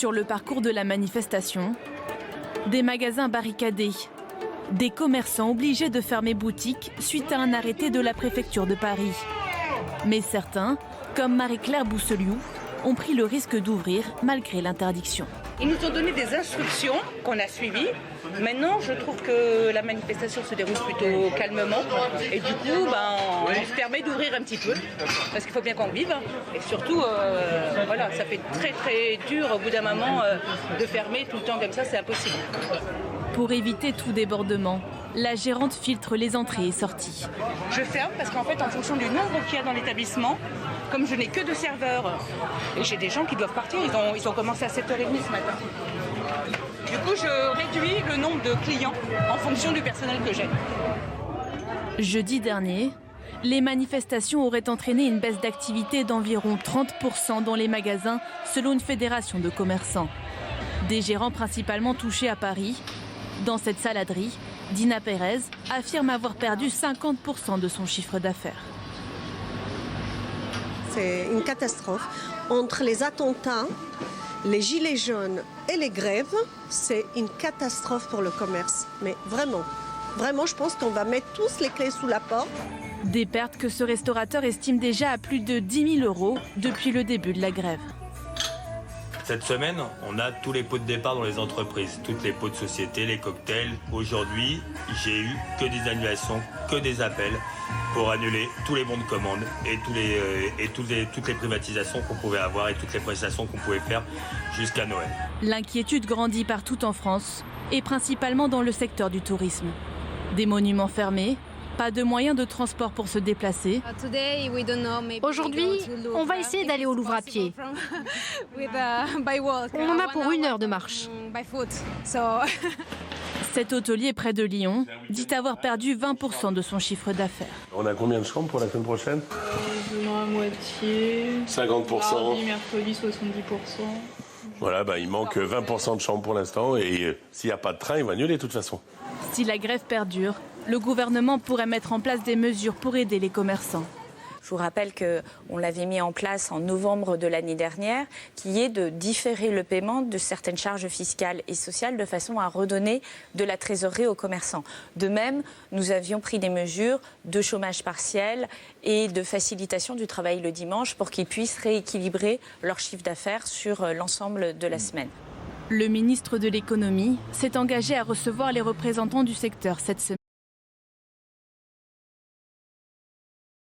Sur le parcours de la manifestation, des magasins barricadés, des commerçants obligés de fermer boutique suite à un arrêté de la préfecture de Paris. Mais certains, comme Marie-Claire Bousseliou, ont pris le risque d'ouvrir malgré l'interdiction. Ils nous ont donné des instructions qu'on a suivies. Maintenant, je trouve que la manifestation se déroule plutôt calmement. Et du coup, on se permet d'ouvrir un petit peu. Parce qu'il faut bien qu'on vive. Et surtout, voilà, ça fait très très dur au bout d'un moment de fermer tout le temps comme ça, c'est impossible. Pour éviter tout débordement, la gérante filtre les entrées et sorties. Je ferme parce qu'en fait, en fonction du nombre qu'il y a dans l'établissement, comme je n'ai que 2 serveurs, et j'ai des gens qui doivent partir, ils ont commencé à 7h30 ce matin. Du coup, je réduis le nombre de clients en fonction du personnel que j'ai. Jeudi dernier, les manifestations auraient entraîné une baisse d'activité d'environ 30% dans les magasins, selon une fédération de commerçants. Des gérants principalement touchés à Paris. Dans cette saladerie, Dina Pérez affirme avoir perdu 50% de son chiffre d'affaires. C'est une catastrophe. Entre les attentats, les gilets jaunes et les grèves, c'est une catastrophe pour le commerce. Mais vraiment, je pense qu'on va mettre tous les clés sous la porte. Des pertes que ce restaurateur estime déjà à plus de 10 000 € depuis le début de la grève. Cette semaine, on a tous les pots de départ dans les entreprises, toutes les pots de société, les cocktails. Aujourd'hui, j'ai eu que des annulations, que des appels pour annuler tous les bons de commande et toutes les privatisations qu'on pouvait avoir et toutes les prestations qu'on pouvait faire jusqu'à Noël. L'inquiétude grandit partout en France et principalement dans le secteur du tourisme. Des monuments fermés, pas de moyens de transport pour se déplacer. Aujourd'hui, on va essayer d'aller au Louvre à pied. On en a pour 1 heure de marche. Cet hôtelier près de Lyon dit avoir perdu 20% de son chiffre d'affaires. On a combien de chambres pour la semaine prochaine? La moitié. 50%. Mardi, mercredi, 70%. Voilà, il manque 20% de chambres pour l'instant et s'il n'y a pas de train, il va annuler de toute façon. Si la grève perdure, le gouvernement pourrait mettre en place des mesures pour aider les commerçants. Je vous rappelle qu'on l'avait mis en place en novembre de l'année dernière, qui est de différer le paiement de certaines charges fiscales et sociales de façon à redonner de la trésorerie aux commerçants. De même, nous avions pris des mesures de chômage partiel et de facilitation du travail le dimanche pour qu'ils puissent rééquilibrer leur chiffre d'affaires sur l'ensemble de la semaine. Le ministre de l'économie s'est engagé à recevoir les représentants du secteur cette semaine.